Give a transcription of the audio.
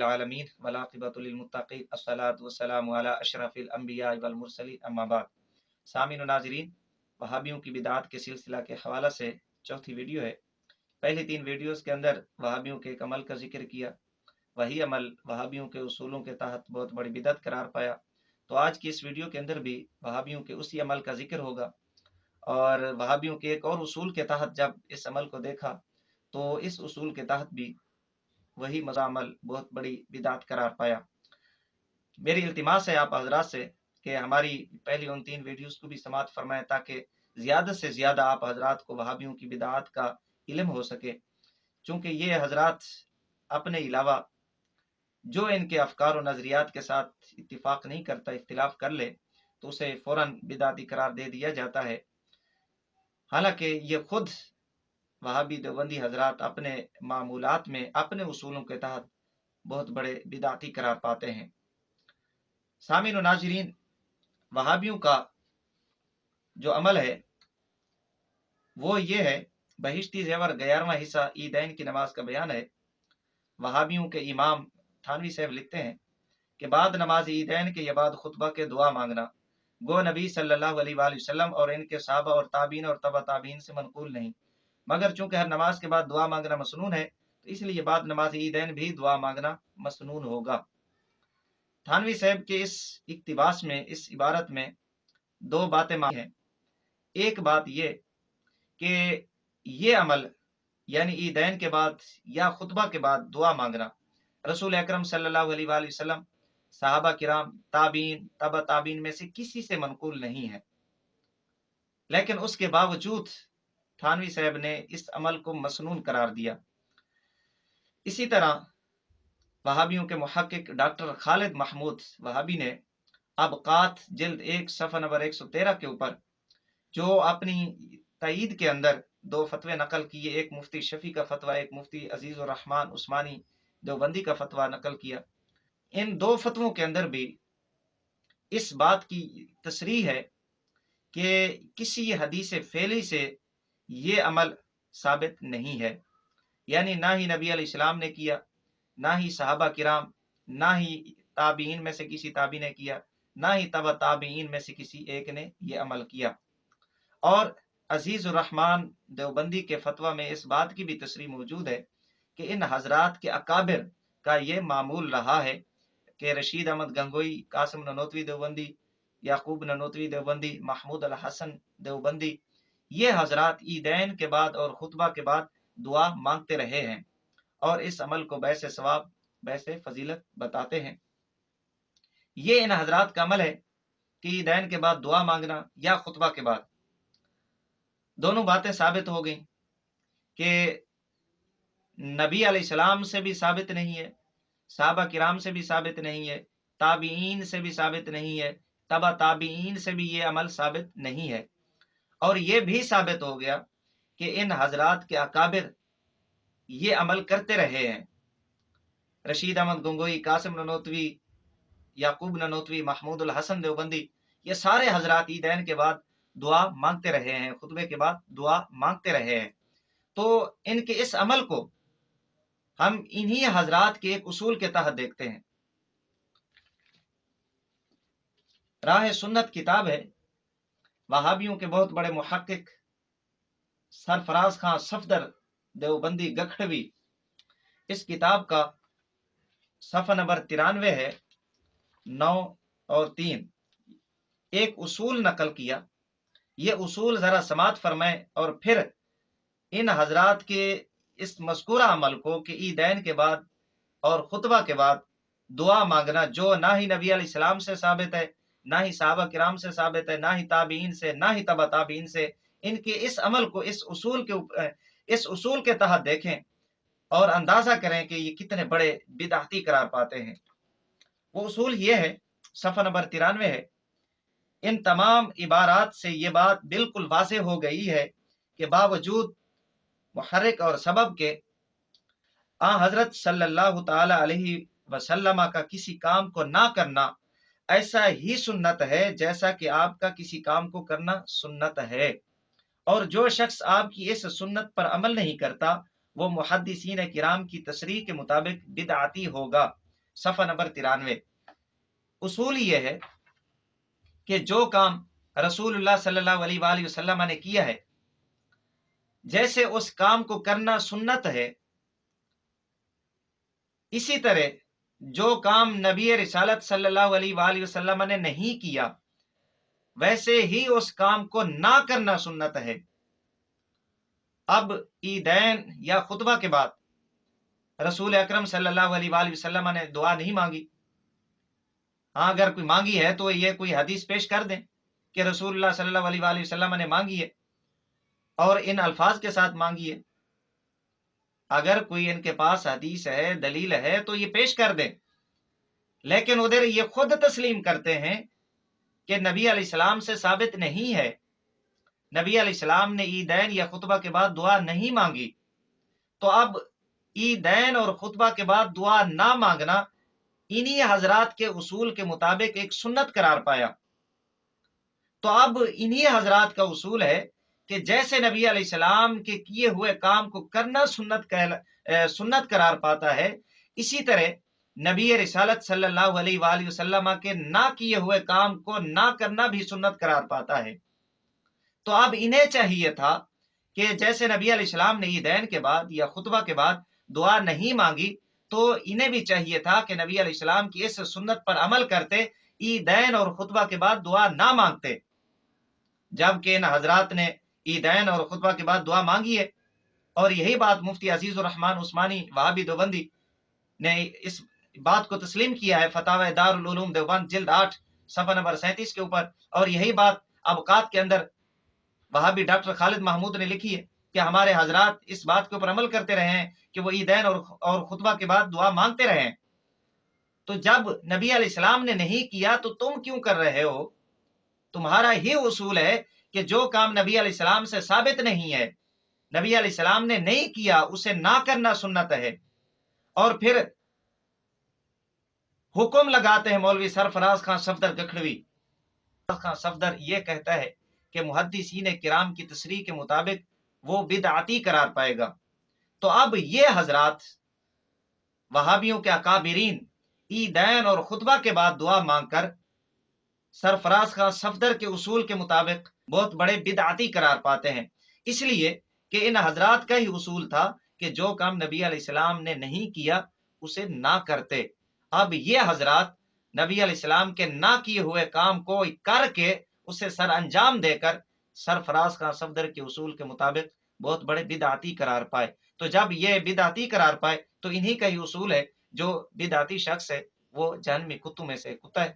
العالمین والعاقبۃ للمتقین الصلاۃ والسلام علی اشرف الانبیاء والمرسلین اما بعد۔ سامعین و ناظرین، وہابیوں کی بدعات کے سلسلہ کے حوالہ سے چوتھی ویڈیو ہے۔ پہلی تین ویڈیوز کے اندر وہابیوں کے ایک عمل کا ذکر کیا، وہی عمل وہابیوں کے اصولوں کے تحت بہت بڑی بدعت قرار پایا۔ تو آج کی اس ویڈیو کے اندر بھی وہابیوں کے اسی عمل کا ذکر ہوگا، اور وہابیوں کے ایک اور اصول کے تحت جب اس عمل کو دیکھا تو اس اصول کے تحت بھی وہی عمل بہت بڑی بدعت قرار پایا۔ میری التماس ہے آپ حضرات سے کہ ہماری پہلی ان تین ویڈیوز کو بھی سماعت فرمائیں، تاکہ زیادہ سے زیادہ آپ حضرات کو وہابیوں کی بدعات کا علم ہو سکے، چونکہ یہ حضرات اپنے علاوہ جو ان کے افکار و نظریات کے ساتھ اتفاق نہیں کرتا، اختلاف کر لے تو اسے فوراً بدعتی قرار دے دیا جاتا ہے، حالانکہ یہ خود وہابی دیوبندی حضرات اپنے معمولات میں اپنے اصولوں کے تحت بہت بڑے بدعتی قرار پاتے ہیں۔ سامعین و ناظرین، وہابیوں کا جو عمل ہے وہ یہ ہے، بہشتی زیور 11واں حصہ عیدین کی نماز کا بیان ہے۔ وہابیوں کے امام تھانوی صاحب لکھتے ہیں کہ بعد نماز عیدین کے یا بعد خطبہ کے دعا مانگنا گو نبی صلی اللہ علیہ وآلہ وسلم اور ان کے صحابہ اور تابعین اور تبع تابعین سے منقول نہیں، مگر چونکہ ہر نماز کے بعد دعا مانگنا مسنون ہے تو اس لیے بعد نماز عیدین بھی دعا مانگنا مسنون ہوگا۔ تھانوی صاحب کے اس اقتباس میں، اس عبارت میں دو باتیں ہیں۔ ایک بات یہ کہ یہ عمل یعنی عیدین کے بعد یا خطبہ کے بعد دعا مانگنا رسول اکرم صلی اللہ علیہ وآلہ وسلم، صحابہ کرام، تابعین، تبع تابعین میں سے کسی سے منقول نہیں ہے، لیکن اس کے باوجود تھانوی صاحب نے اس عمل کو مسنون قرار دیا۔ اسی طرح وہابیوں کے محقق ڈاکٹر خالد محمود وہابی نے ابقات جلد 1 صفحہ نمبر 113 کے اوپر جو اپنی تائید کے اندر دو فتوے نقل کیے، ایک مفتی شفیع کا فتویٰ، ایک مفتی عزیز الرحمن عثمانی دیوبندی کا فتویٰ نقل کیا۔ ان دو فتووں کے اندر بھی اس بات کی تصریح ہے کہ کسی حدیث فعلی سے یہ عمل ثابت نہیں ہے، یعنی نہ ہی نبی علیہ السلام نے کیا، نہ ہی صحابہ کرام، نہ ہی تابعین میں سے کسی تابعی نے کیا، نہ ہی تبع تابعین میں سے کسی ایک نے یہ عمل کیا۔ اور عزیز الرحمن دیوبندی کے فتویٰ میں اس بات کی بھی تصریح موجود ہے کہ ان حضرات کے اکابر کا یہ معمول رہا ہے کہ رشید احمد گنگوئی، قاسم ننوتوی دیوبندی، یعقوب ننوتوی دیوبندی، محمود الحسن دیوبندی، یہ حضرات عیدین کے بعد اور خطبہ کے بعد دعا مانگتے رہے ہیں اور اس عمل کو باعث ثواب، باعث فضیلت بتاتے ہیں۔ یہ ان حضرات کا عمل ہے کہ عیدین کے بعد دعا مانگنا یا خطبہ کے بعد، دونوں باتیں ثابت ہو گئیں کہ نبی علیہ السلام سے بھی ثابت نہیں ہے، صحابہ کرام سے بھی ثابت نہیں ہے، تابعین سے بھی ثابت نہیں ہے، تبع تابعین سے بھی یہ عمل ثابت نہیں ہے، اور یہ بھی ثابت ہو گیا کہ ان حضرات کے اکابر یہ عمل کرتے رہے ہیں۔ رشید احمد گنگوئی، قاسم ننوتوی، یعقوب ننوتوی، محمود الحسن دیوبندی، یہ سارے حضرات عیدین کے بعد دعا مانگتے رہے ہیں، خطبے کے بعد دعا مانگتے رہے ہیں۔ تو ان کے اس عمل کو ہم انہی حضرات کے ایک اصول کے تحت دیکھتے ہیں۔ راہ سنت کتاب ہے، وہابیوں کے بہت بڑے محقق سرفراز خان صفدر دیوبندی گکھڑوی، اس کتاب کا صفحہ نمبر 93 ہے، 9 اور 3 ایک اصول نقل کیا۔ یہ اصول ذرا سماعت فرمائیں اور پھر ان حضرات کے اس مذکورہ عمل کو کہ عیدین کے بعد اور خطبہ کے بعد دعا مانگنا، جو نہ ہی نبی علیہ السلام سے ثابت ہے، نہ ہی صحابہ کرام سے ثابت ہے، نہ ہی تابعین سے، نہ ہی تبع تابعین سے، ان کے اس عمل کو اس اصول کے تحت دیکھیں اور اندازہ کریں کہ یہ کتنے بڑے بدعتی قرار پاتے ہیں۔ وہ اصول یہ ہے، صفحہ نمبر 93 ہے۔ ان تمام عبارات سے یہ بات بالکل واضح ہو گئی ہے کہ باوجود محرک اور سبب کے حضرت صلی اللہ تعالی علیہ وسلم کا کسی کام کو نہ کرنا ایسا ہی سنت ہے جیسا کہ آپ کا کسی کام کو کرنا سنت ہے، اور جو شخص آپ کی اس سنت پر عمل نہیں کرتا وہ محدثین کرام کی تصریح کے مطابق بدعتی ہوگا۔ صفحہ نمبر 93۔ اصول یہ ہے کہ جو کام رسول اللہ صلی اللہ علیہ وآلہ وسلم نے کیا ہے، جیسے اس کام کو کرنا سنت ہے، اسی طرح جو کام نبی رسالت صلی اللہ علیہ وآلہ وسلم نے نہیں کیا، ویسے ہی اس کام کو نہ کرنا سنت ہے۔ اب عیدین یا خطبہ کے بعد رسول اکرم صلی اللہ علیہ وآلہ وسلم نے دعا نہیں مانگی۔ ہاں، اگر کوئی مانگی ہے تو یہ کوئی حدیث پیش کر دیں کہ رسول اللہ صلی اللہ علیہ وآلہ وسلم نے مانگی ہے اور ان الفاظ کے ساتھ مانگی ہے۔ اگر کوئی ان کے پاس حدیث ہے، دلیل ہے تو یہ پیش کر دیں، لیکن ادھر یہ خود تسلیم کرتے ہیں کہ نبی علیہ السلام سے ثابت نہیں ہے، نبی علیہ السلام نے عیدین یا خطبہ کے بعد دعا نہیں مانگی، تو اب عیدین اور خطبہ کے بعد دعا نہ مانگنا انہی حضرات کے اصول کے مطابق ایک سنت قرار پایا۔ تو اب انہی حضرات کا اصول ہے کہ جیسے نبی علیہ السلام کے کیے ہوئے کام کو کرنا سنت قرار پاتا ہے، اسی طرح نبی رسالت صلی اللہ علیہ وآلہ وسلم کے نہ کیے ہوئے کام کو نہ کرنا بھی سنت قرار پاتا ہے۔ تو اب انہیں چاہیے تھا کہ جیسے نبی علیہ السلام نے عیدین کے بعد یا خطبہ کے بعد دعا نہیں مانگی، تو انہیں بھی چاہیے تھا کہ نبی علیہ السلام کی اس سنت پر عمل کرتے، عیدین اور خطبہ کے بعد دعا نہ مانگتے، جبکہ ان حضرات نے عیدین اور خطبہ کے بعد دعا مانگی ہے۔ اور یہی بات مفتی عزیز الرحمن عثمانی وہابی دیوبندی نے اس بات کو تسلیم کیا ہے فتاوی دارالعلوم دیوبند جلد 8 صفحہ نمبر 37 کے اوپر، اور یہی بات اوقات کے اندر وہابی ڈاکٹر خالد محمود نے لکھی ہے کہ ہمارے حضرات اس بات کے اوپر عمل کرتے رہے ہیں کہ وہ عیدین اور خطبہ کے بعد دعا مانگتے رہے ہیں۔ تو جب نبی علیہ السلام نے نہیں کیا تو تم کیوں کر رہے ہو؟ تمہارا ہی اصول ہے کہ جو کام نبی علیہ السلام سے ثابت نہیں ہے، نبی علیہ السلام نے نہیں کیا، اسے نہ کرنا سنت ہے۔ اور پھر حکم لگاتے ہیں مولوی سرفراز خان صفدر گکھڑوی خان صفدر، یہ کہتا ہے کہ محدثین کرام کی تصریح کے مطابق وہ بدعتی قرار پائے گا۔ تو اب یہ حضرات وہابیوں کے اکابرین عیدین اور خطبہ کے بعد دعا مانگ کر سرفراز خان صفدر کے اصول کے مطابق بہت بڑے بدعتی قرار پاتے ہیں، اس لیے کہ ان حضرات کا ہی اصول تھا کہ جو کام نبی علیہ السلام نے نہیں کیا اسے نہ کرتے۔ اب یہ حضرات نبی علیہ السلام کے نہ کیے ہوئے کام کو کر کے اسے سر انجام دے کر سرفراز خان صفدر کے اصول کے مطابق بہت بڑے بدعتی قرار پائے۔ تو جب یہ بدعتی قرار پائے تو انہی کا ہی اصول ہے، جو بدعتی شخص ہے وہ جہنمی کتوں میں سے کتا ہے۔